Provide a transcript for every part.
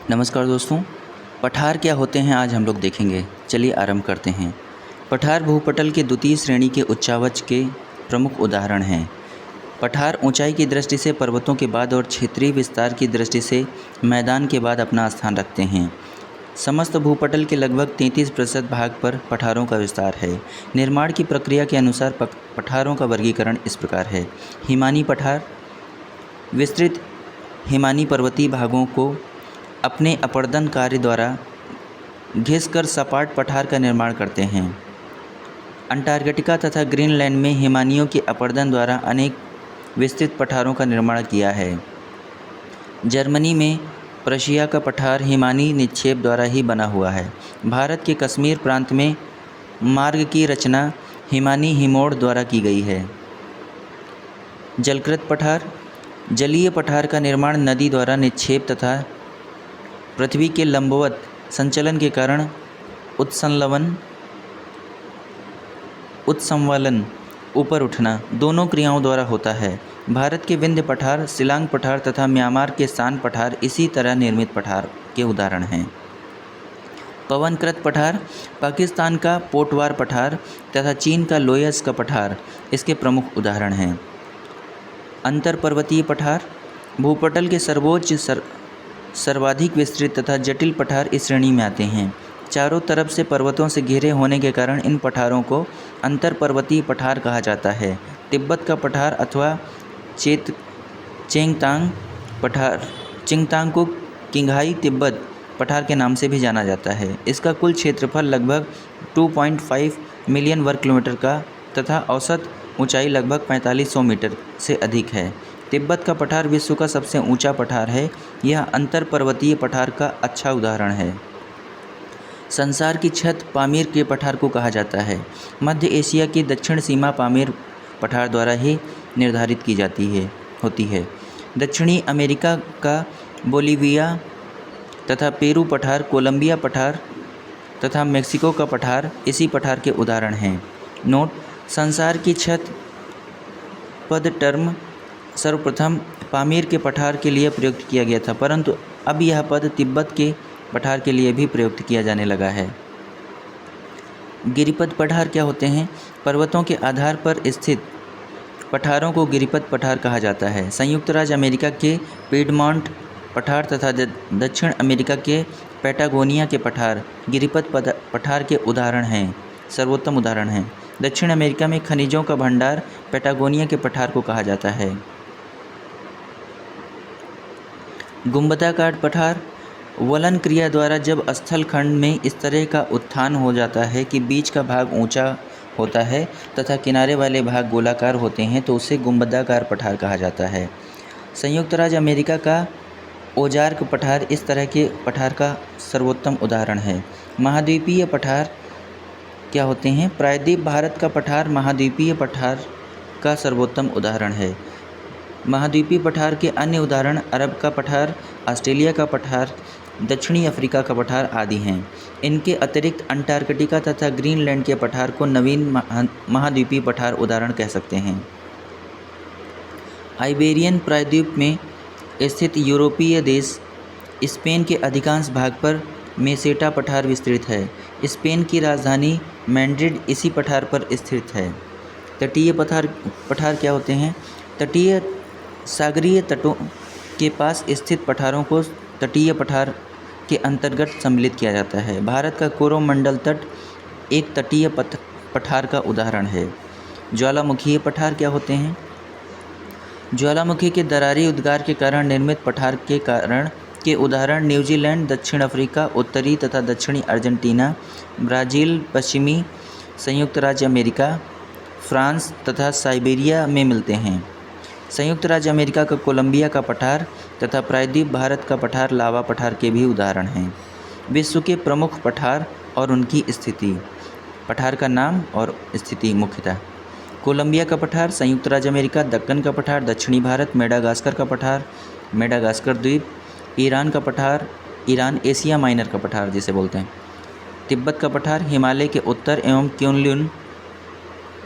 नमस्कार दोस्तों। पठार क्या होते हैं आज हम लोग देखेंगे। चलिए आरंभ करते हैं। पठार भूपटल के द्वितीय श्रेणी के उच्चावच के प्रमुख उदाहरण हैं। पठार ऊंचाई की दृष्टि से पर्वतों के बाद और क्षेत्रीय विस्तार की दृष्टि से मैदान के बाद अपना स्थान रखते हैं। समस्त भूपटल के लगभग 33% भाग पर पठारों का विस्तार है। निर्माण की प्रक्रिया के अनुसार पठारों का वर्गीकरण इस प्रकार है। हिमानी पठार विस्तृत हिमानी पर्वतीय भागों को अपने अपर्दन कार्य द्वारा घिसकर सपाट पठार का निर्माण करते हैं। अंटार्कटिका तथा ग्रीनलैंड में हिमानियों के अपर्दन द्वारा अनेक विस्तृत पठारों का निर्माण किया है। जर्मनी में प्रशिया का पठार हिमानी निक्षेप द्वारा ही बना हुआ है। भारत के कश्मीर प्रांत में मार्ग की रचना हिमानी हिमोड़ द्वारा की गई है। जलकृत पठार जलीय पठार का निर्माण नदी द्वारा निक्षेप तथा पृथ्वी के लंबवत संचलन के कारण उत्संवलन ऊपर उठना दोनों क्रियाओं द्वारा होता है। भारत के विंध्य पठार, शिलांग पठार तथा म्यांमार के सान पठार इसी तरह निर्मित पठार के उदाहरण हैं। पवनकृत पठार पाकिस्तान का पोटवार पठार तथा चीन का लोयस का पठार इसके प्रमुख उदाहरण हैं। अंतर पर्वतीय पठार भूपटल के सर्वोच्च सर्वाधिक विस्तृत तथा जटिल पठार इस श्रेणी में आते हैं। चारों तरफ से पर्वतों से घिरे होने के कारण इन पठारों को अंतर पर्वतीय पठार कहा जाता है। तिब्बत का पठार अथवा चेंगतांग पठार चिंगतांग को किंघाई तिब्बत पठार के नाम से भी जाना जाता है। इसका कुल क्षेत्रफल लगभग 2.5 मिलियन वर्ग किलोमीटर का तथा औसत ऊंचाई लगभग 4500 मीटर से अधिक है। तिब्बत का पठार विश्व का सबसे ऊंचा पठार है। यह अंतर पर्वतीय पठार का अच्छा उदाहरण है। संसार की छत पामीर के पठार को कहा जाता है। मध्य एशिया की दक्षिण सीमा पामीर पठार द्वारा ही निर्धारित की होती है। दक्षिणी अमेरिका का बोलिविया तथा पेरू पठार, कोलंबिया पठार तथा मेक्सिको का पठार इसी पठार के उदाहरण हैं। नोट: संसार की छत पद टर्म सर्वप्रथम पामीर के पठार के लिए प्रयुक्त किया गया था, परंतु अब यह पद तिब्बत के पठार के लिए भी प्रयुक्त किया जाने लगा है। गिरिपद पठार क्या होते हैं? पर्वतों के आधार पर स्थित पठारों को गिरिपद पठार कहा जाता है। संयुक्त राज्य अमेरिका के पीडमॉन्ट पठार तथा दक्षिण अमेरिका के पैटागोनिया के पठार गिरिपद पठार के उदाहरण हैं, सर्वोत्तम उदाहरण हैं। दक्षिण अमेरिका में खनिजों का भंडार पैटागोनिया के पठार को कहा जाता है। गुंबदाकार पठार वलन क्रिया द्वारा जब स्थल खंड में इस तरह का उत्थान हो जाता है कि बीच का भाग ऊंचा होता है तथा किनारे वाले भाग गोलाकार होते हैं तो उसे गुंबदाकार पठार कहा जाता है। संयुक्त राज्य अमेरिका का ओजार्क पठार इस तरह के पठार का सर्वोत्तम उदाहरण है। महाद्वीपीय पठार क्या होते हैं? प्रायद्वीप भारत का पठार महाद्वीपीय पठार का सर्वोत्तम उदाहरण है। महाद्वीपीय पठार के अन्य उदाहरण अरब का पठार, ऑस्ट्रेलिया का पठार, दक्षिणी अफ्रीका का पठार आदि हैं। इनके अतिरिक्त अंटार्कटिका तथा ग्रीनलैंड के पठार को नवीन महाद्वीपीय पठार उदाहरण कह सकते हैं। आइबेरियन प्रायद्वीप में स्थित यूरोपीय देश स्पेन के अधिकांश भाग पर मेसेटा पठार विस्तृत है। स्पेन की राजधानी मैड्रिड इसी पठार पर स्थित है। तटीय पठार क्या होते हैं? तटीय सागरीय तटों के पास स्थित पठारों को तटीय पठार के अंतर्गत सम्मिलित किया जाता है। भारत का कोरोमंडल तट एक तटीय पठार का उदाहरण है। ज्वालामुखीय पठार क्या होते हैं? ज्वालामुखी के दरारी उद्गार के कारण निर्मित पठार के उदाहरण न्यूजीलैंड, दक्षिण अफ्रीका, उत्तरी तथा दक्षिणी अर्जेंटीना, ब्राज़ील, पश्चिमी संयुक्त राज्य अमेरिका, फ्रांस तथा साइबेरिया में मिलते हैं। संयुक्त राज्य अमेरिका का कोलंबिया का पठार तथा प्रायद्वीप भारत का पठार लावा पठार के भी उदाहरण हैं। विश्व के प्रमुख पठार और उनकी स्थिति। पठार का नाम और स्थिति मुख्यतः: कोलंबिया का पठार, संयुक्त राज्य अमेरिका, दक्कन का पठार, दक्षिणी भारत, मेडागास्कर का पठार, मेडागास्कर द्वीप, ईरान का पठार, ईरान एशिया माइनर का पठार जिसे बोलते हैं, तिब्बत का पठार, हिमालय के उत्तर एवं क्युनलुन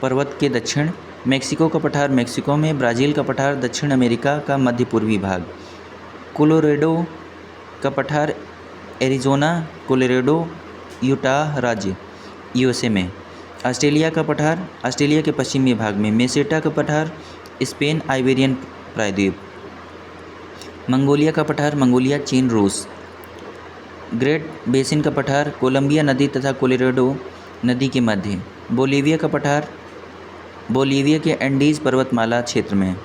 पर्वत के दक्षिण, मेक्सिको का पठार मेक्सिको में, ब्राज़ील का पठार दक्षिण अमेरिका का मध्य पूर्वी भाग, कोलोराडो का पठार एरिज़ोना, कोलोराडो, यूटाह राज्य यूएसए में। ऑस्ट्रेलिया का पठार ऑस्ट्रेलिया के पश्चिमी भाग में। मेसेटा का पठार स्पेन, आइबेरियन प्रायद्वीप। मंगोलिया का पठार मंगोलिया, चीन, रूस। ग्रेट बेसिन का पठार कोलंबिया नदी तथा कोलोराडो नदी के मध्य। बोलीविया का पठार बोलीविया के एंडीज पर्वतमाला क्षेत्र में।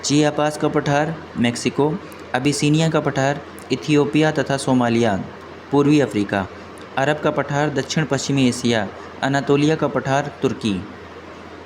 चियापास का पठार मेक्सिको। अबिसिनिया का पठार इथियोपिया तथा सोमालिया, पूर्वी अफ्रीका। अरब का पठार दक्षिण पश्चिमी एशिया। अनातोलिया का पठार तुर्की।